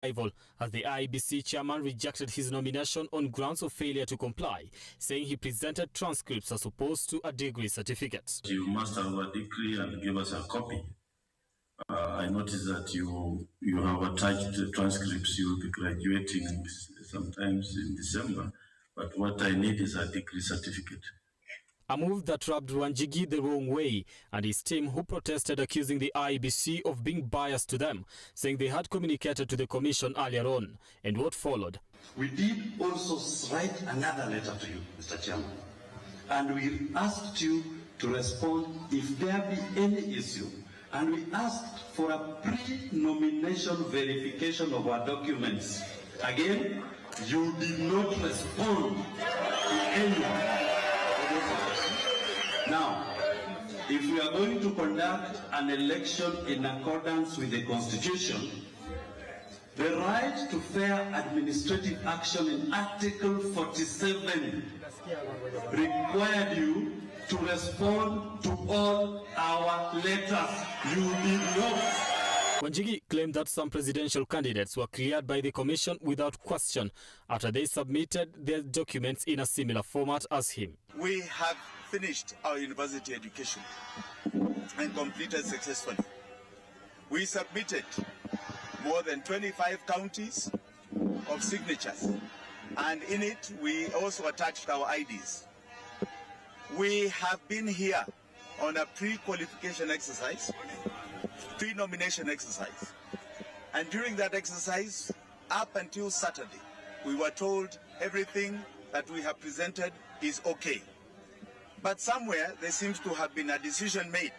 rival as the IEBC chairman rejected his nomination on grounds of failure to comply, saying he presented transcripts as opposed to a degree certificate. You must have a degree and give us a copy. I noticed that you have attached the transcripts. You will be graduating sometimes in December, but what I need is a degree certificate. A move that rubbed Wanjigi the wrong way and his team, who protested, accusing the IEBC of being biased to them, saying they had communicated to the commission earlier on. And what followed? We did also write another letter to you, Mr. Chairman, and we asked you to respond if there be any issue, and we asked for a pre-nomination verification of our documents. Again, you did not respond to any. Now, if we are going to conduct an election in accordance with the Constitution, the right to fair administrative action in Article 47 required you to respond to all our letters. You did not. Wanjigi claimed that some presidential candidates were cleared by the commission without question after they submitted their documents in a similar format as him. We have finished our university education and completed successfully. We submitted more than 25 counties of signatures, and in it we also attached our IDs. We have been here on a pre-qualification exercise, pre-nomination exercise, and during that exercise, up until Saturday, we were told everything that we have presented is okay. But somewhere there seems to have been a decision made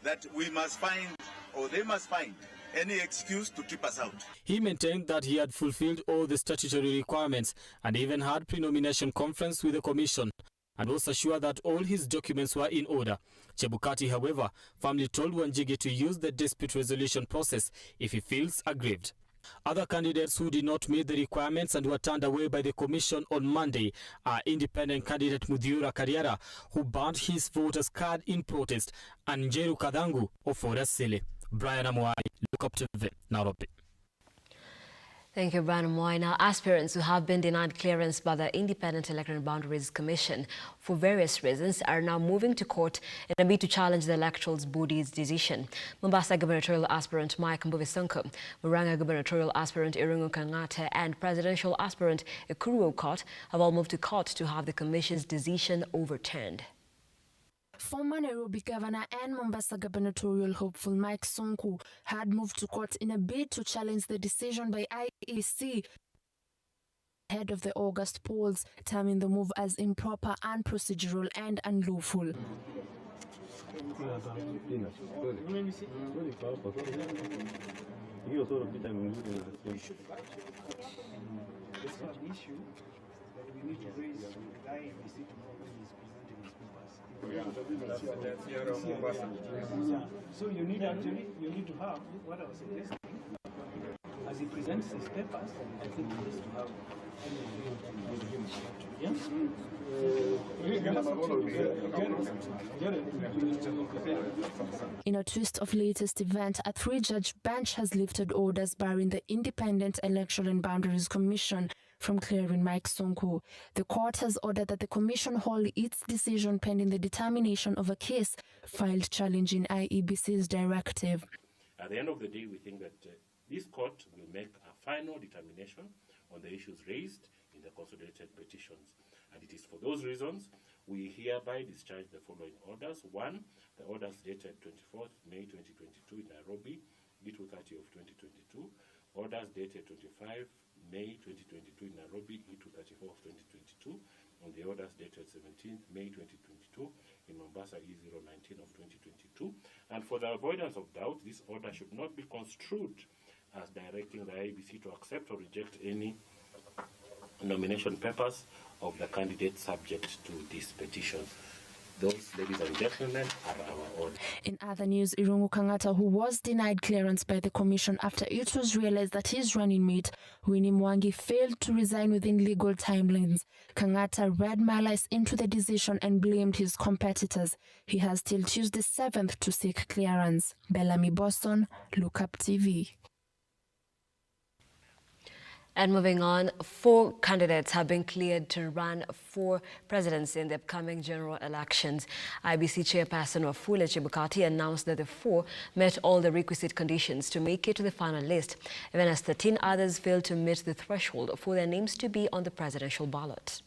that we must find, or they must find, any excuse to keep us out. He maintained that he had fulfilled all the statutory requirements and even had pre-nomination conference with the commission and was assured that all his documents were in order. Chebukati, however, firmly told Wanjigi to use the dispute resolution process if he feels aggrieved. Other candidates who did not meet the requirements and were turned away by the commission on Monday are independent candidate Muthiura Kariara, who burned his voter's card in protest, and Njeru Kadangu of Forasile. Brian Amuai, Look Up TV, Nairobi. Thank you, Brian Moy. Now, aspirants who have been denied clearance by the Independent Electoral Boundaries Commission for various reasons are now moving to court in a bid to challenge the electoral body's decision. Mombasa gubernatorial aspirant Mike Mbuvi Sonko, Murang'a gubernatorial aspirant Irungu Kang'ate, and presidential aspirant Ekuru Aukot have all moved to court to have the commission's decision overturned. Former Nairobi Governor and Mombasa gubernatorial hopeful Mike Sonko had moved to court in a bid to challenge the decision by IEBC ahead of the August polls, terming the move as improper, unprocedural and unlawful. So you need to have what I was suggesting. As he presents his papers, I think he needs to have In a twist of latest event, a three-judge bench has lifted orders barring the Independent Electoral and Boundaries Commission from clearing Mike Sonko. The court has ordered that the commission hold its decision pending the determination of a case filed challenging IEBC's directive. At the end of the day, we think that this court will make a final determination on the issues raised in the consolidated petitions. And it is for those reasons we hereby discharge the following orders. One, the orders dated 24th May 2022 in Nairobi, E230 of 2022. Orders dated 25 May 2022 in Nairobi, E234 of 2022. And the orders dated 17th May 2022 in Mombasa, E019 of 2022. And for the avoidance of doubt, this order should not be construed as directing the IEBC to accept or reject any nomination papers of the candidate subject to this petition. Those, ladies and gentlemen, are our orders. In other news, Irungu Kang'ate, who was denied clearance by the commission after it was realized that his running mate, Winnie Mwangi, failed to resign within legal timelines. Kang'ate read malice into the decision and blamed his competitors. He has till Tuesday 7th to seek clearance. Bellamy Boston, Look Up TV. And moving on, 4 candidates have been cleared to run for presidency in the upcoming general elections. IBC chairperson Wafula Chebukati announced that the 4 met all the requisite conditions to make it to the final list, even as 13 others failed to meet the threshold for their names to be on the presidential ballot.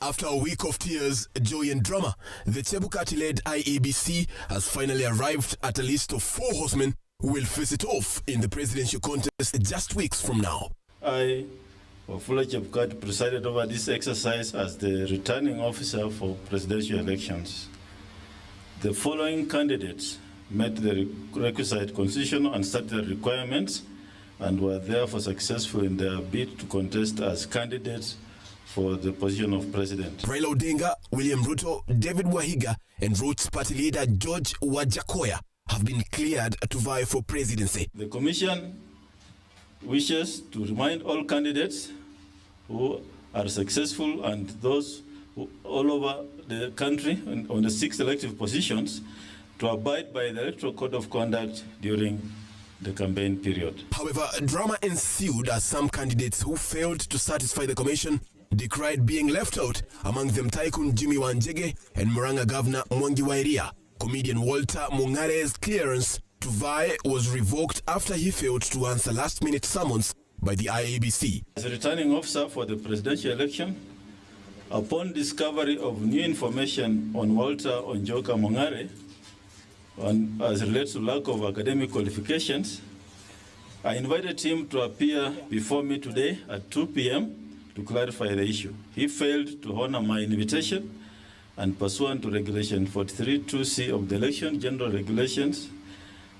After a week of tears, joy and drama, the Chebukati-led IEBC has finally arrived at a list of 4 horsemen who will face it off in the presidential contest just weeks from now. I, Wafula Chebukati, presided over this exercise as the returning officer for presidential elections. The following candidates met the requisite constitutional and statutory requirements and were therefore successful in their bid to contest as candidates for the position of president. Raila Odinga, William Ruto, David Wahiga, and Roots party leader George Wajakoya have been cleared to vie for presidency. The Commission wishes to remind all candidates who are successful and those who all over the country on the 6 elective positions to abide by the Electoral Code of Conduct during the campaign period. However, drama ensued as some candidates who failed to satisfy the Commission decried being left out, among them Tycoon Jimmy Wanjege and Murang'a Governor Mwangi wa Iria. Comedian Walter Mungare's clearance to vie was revoked after he failed to answer last-minute summons by the IEBC. As a returning officer for the presidential election, upon discovery of new information on Walter Onjoka Mungare, as relates to lack of academic qualifications, I invited him to appear before me today at 2 p.m. to clarify the issue. He failed to honor my invitation, and pursuant to Regulation 43(2)C of the Election General Regulations,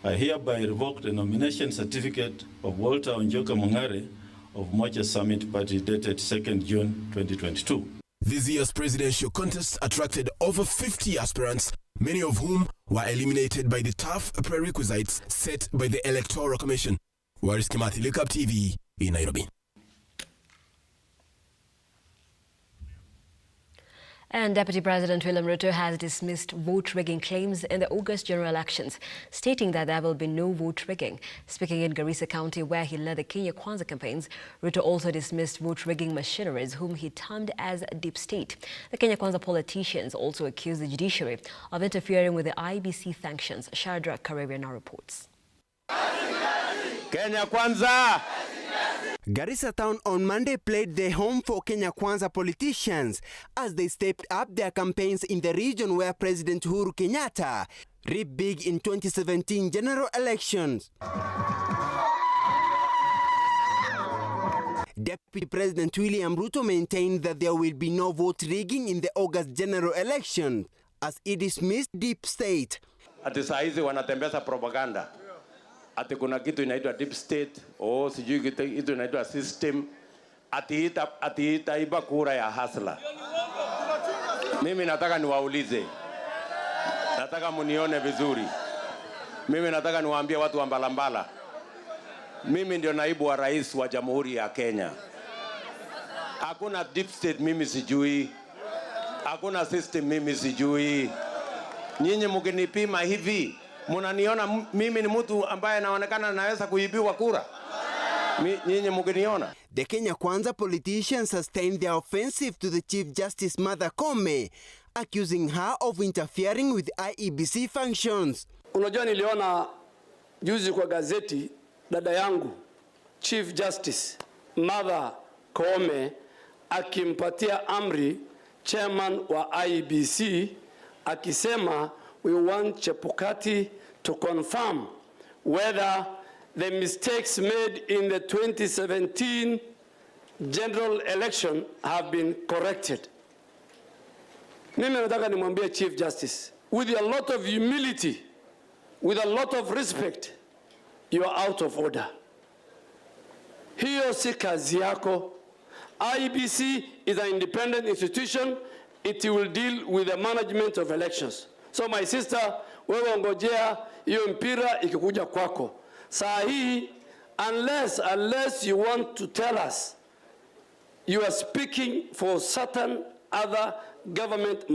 I hereby revoke the nomination certificate of Walter Onjoka Mungare of Mocha Summit Party dated 2nd June 2022. This year's presidential contest attracted over 50 aspirants, many of whom were eliminated by the tough prerequisites set by the Electoral Commission. Waris Kimathi, Look Up TV in Nairobi. And Deputy President William Ruto has dismissed vote rigging claims in the August general elections, stating that there will be no vote rigging. Speaking in Garissa County, where he led the Kenya Kwanza campaigns, Ruto also dismissed vote rigging machineries, whom he termed as deep state. The Kenya Kwanza politicians also accused the judiciary of interfering with the IBC sanctions. Shadrach Karevia now reports. Kenya Kwanza! Garissa town on Monday played the home for Kenya Kwanza politicians as they stepped up their campaigns in the region where President Uhuru Kenyatta reaped big in 2017 general elections. Deputy President William Ruto maintained that there will be no vote rigging in the August general election as he dismissed deep state. Ati saa hizi wanatembeza propaganda. Ati kuna kitu inaitwa deep state, sijui kitu inaitwa system, ati itaiba kura ya hasla. Mimi nataka niwaulize, nataka munione vizuri. Mimi nataka niwaambie watu wa Mbalambala, mimi ndio naibu wa rais wa Jamhuri ya Kenya. Hakuna deep state mimi sijui, hakuna system mimi sijui. Nyinyi mkinipima hivi, munaniona mimi ni mtu ambaye anaonekana naweza kuibiwa kura? Nyinyi mkiniona? The Kenya Kwanza politicians sustained their offensive to the Chief Justice Martha Koome, accusing her of interfering with IEBC functions. Unajua, niliona juzi kwa gazeti dada yangu Chief Justice Martha Koome akimpatia amri chairman wa IEBC akisema, we want Chebukati to confirm whether the mistakes made in the 2017 general election have been corrected. Mimi nataka nimwambie Chief Justice, with a lot of humility, with a lot of respect, you are out of order. Hiyo si kazi yako. IEBC is an independent institution. It will deal with the management of elections. So my sister, wewe ngojea hiyo mpira ikikuja kwako. Saa hii, unless you want to tell us you are speaking for certain other government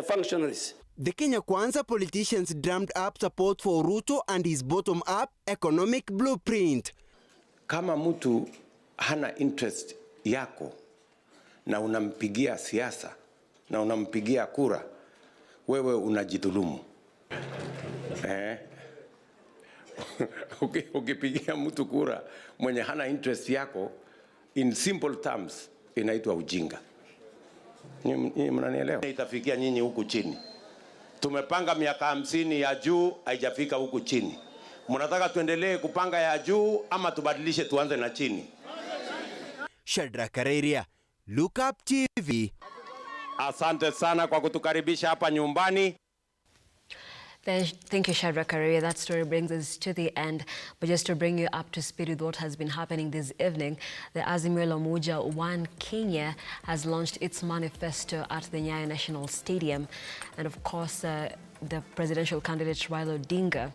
functionaries. The Kenya Kwanza politicians drummed up support for Ruto and his bottom-up economic blueprint. Kama mtu hana interest yako na unampigia siasa na unampigia kura, wewe unajidhulumu. Ukipigia mtu kura mwenye hana interest yako, in simple terms, inaitwa ujinga. Nyinyi mnanielewa? Itafikia nyinyi huku chini. Tumepanga miaka 50 ya juu, haijafika huku chini. Mnataka tuendelee kupanga ya juu ama tubadilishe tuanze na chini? Shadrack Kareria, Look Up TV. Asante sana kwa kutukaribisha hapa nyumbani. Thank you, Shadrack Kareria. That story brings us to the end. But just to bring you up to speed with what has been happening this evening, the Azimio la Umoja One Kenya has launched its manifesto at the Nyayo National Stadium. And of course, the presidential candidate Raila Odinga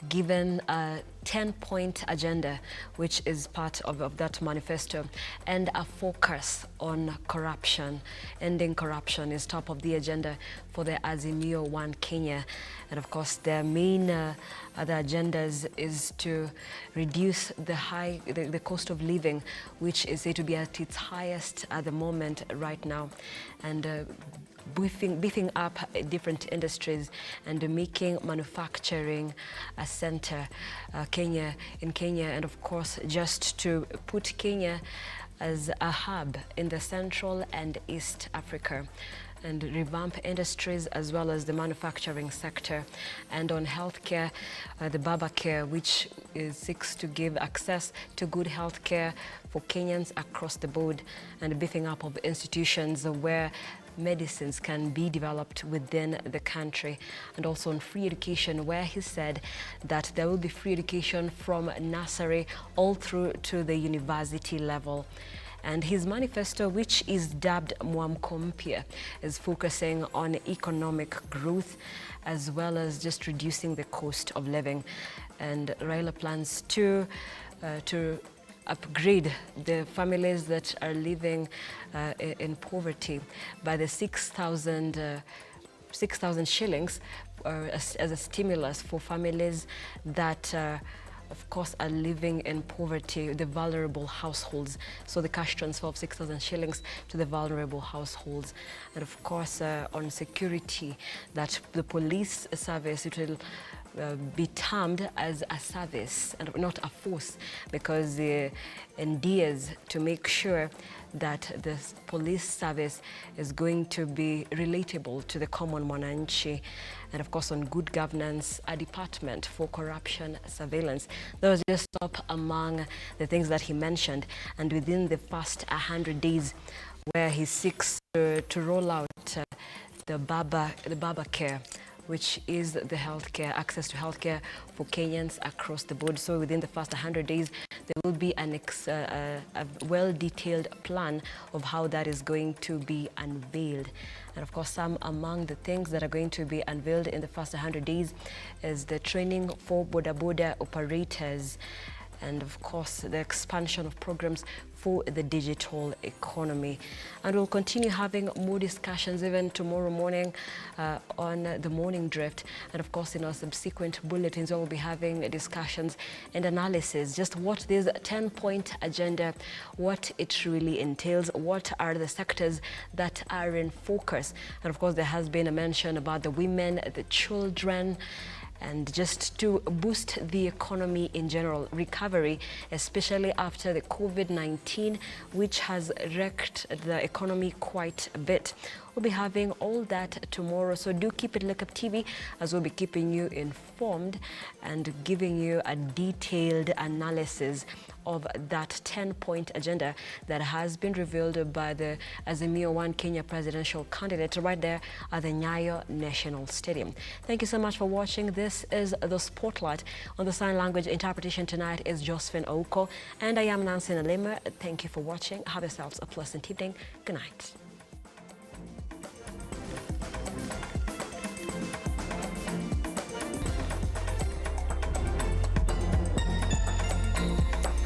given a 10-point agenda, which is part of that manifesto, and a focus on corruption. Ending corruption is top of the agenda for the Azimio One Kenya. And of course, their main other agendas is to reduce the cost of living, which is said to be at its highest at the moment right now, and beefing up different industries and making manufacturing a center in Kenya, and of course just to put Kenya as a hub in the Central and East Africa, and revamp industries as well as the manufacturing sector. And on healthcare, the Baba Care, which seeks to give access to good healthcare for Kenyans across the board, and beefing up of institutions where medicines can be developed within the country. And also on free education, where he said that there will be free education from nursery all through to the university level. And his manifesto, which is dubbed Mwamko Mpya, is focusing on economic growth as well as just reducing the cost of living. And Raila plans to upgrade the families that are living in poverty by the 6,000 shillings as a stimulus for families that of course are living in poverty, the vulnerable households. So the cash transfer of 6,000 shillings to the vulnerable households. And of course on security, that the police service, it will be termed as a service and not a force, because it endears to make sure that the police service is going to be relatable to the common mwananchi. And of course on good governance, a department for corruption surveillance. Those just top among the things that he mentioned. And within the first 100 days, where he seeks to roll out the Baba Care, which is the healthcare, access to healthcare for Kenyans across the board. So within the first 100 days, there will be a well-detailed plan of how that is going to be unveiled. And of course, some among the things that are going to be unveiled in the first 100 days is the training for boda operators, and of course the expansion of programs for the digital economy. And we'll continue having more discussions even tomorrow morning on the Morning Drift. And of course in our subsequent bulletins we'll be having discussions and analysis, just what this 10-point agenda, what it really entails, what are the sectors that are in focus. And of course there has been a mention about the women, the children, and just to boost the economy in general, recovery, especially after the COVID-19, which has wrecked the economy quite a bit. We'll be having all that tomorrow, so do keep it Look Up TV, as we'll be keeping you informed and giving you a detailed analysis of that 10-point agenda that has been revealed by the Azimio One Kenya presidential candidate right there at the Nyayo National Stadium. Thank you so much for watching. This is The Spotlight. On the sign language interpretation tonight is Josephine Ouko, and I am Nancy Nelima. Thank you for watching. Have yourselves a pleasant evening. Good night.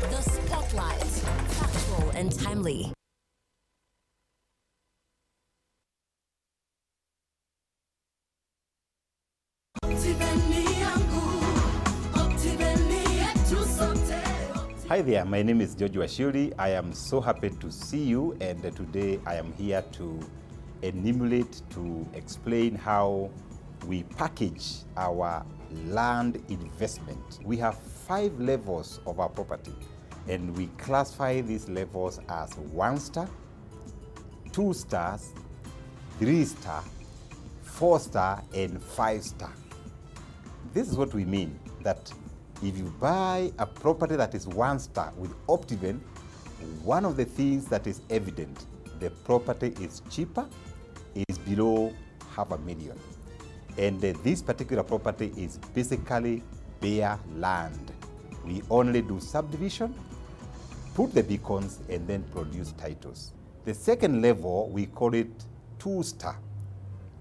The Spotlight, factual and timely. Hi there, my name is George Washuri. I am so happy to see you, and today I am here to enumerate, to explain how we package our land investment. We have 5 levels of our property, and we classify these levels as 1 star, 2 stars, 3 star, 4 star, and 5 star. This is what we mean, that if you buy a property that is 1 star with Optiven, one of the things that is evident, the property is cheaper, is below $500,000. And this particular property is basically bare land. We only do subdivision, put the beacons, and then produce titles. The second level, we call it 2 star.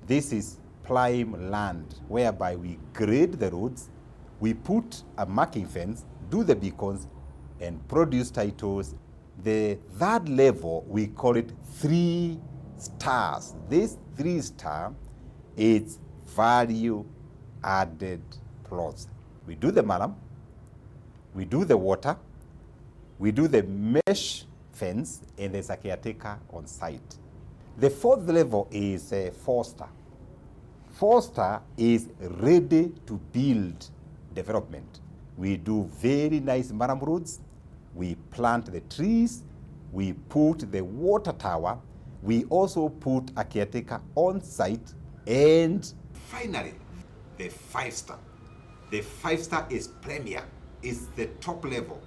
This is prime land, whereby we grade the roads, we put a marking fence, do the beacons, and produce titles. The third level, we call it 3 stars. This 3 star is value added plots. We do the malam, we do the water, we do the mesh fence, and there's a caretaker on site. The fourth level is 4 star. 4 star is ready to build development. We do very nice maram roads, we plant the trees, we put the water tower, we also put a caretaker on site, and finally, the 5 star. The 5 star is premier, is the top level.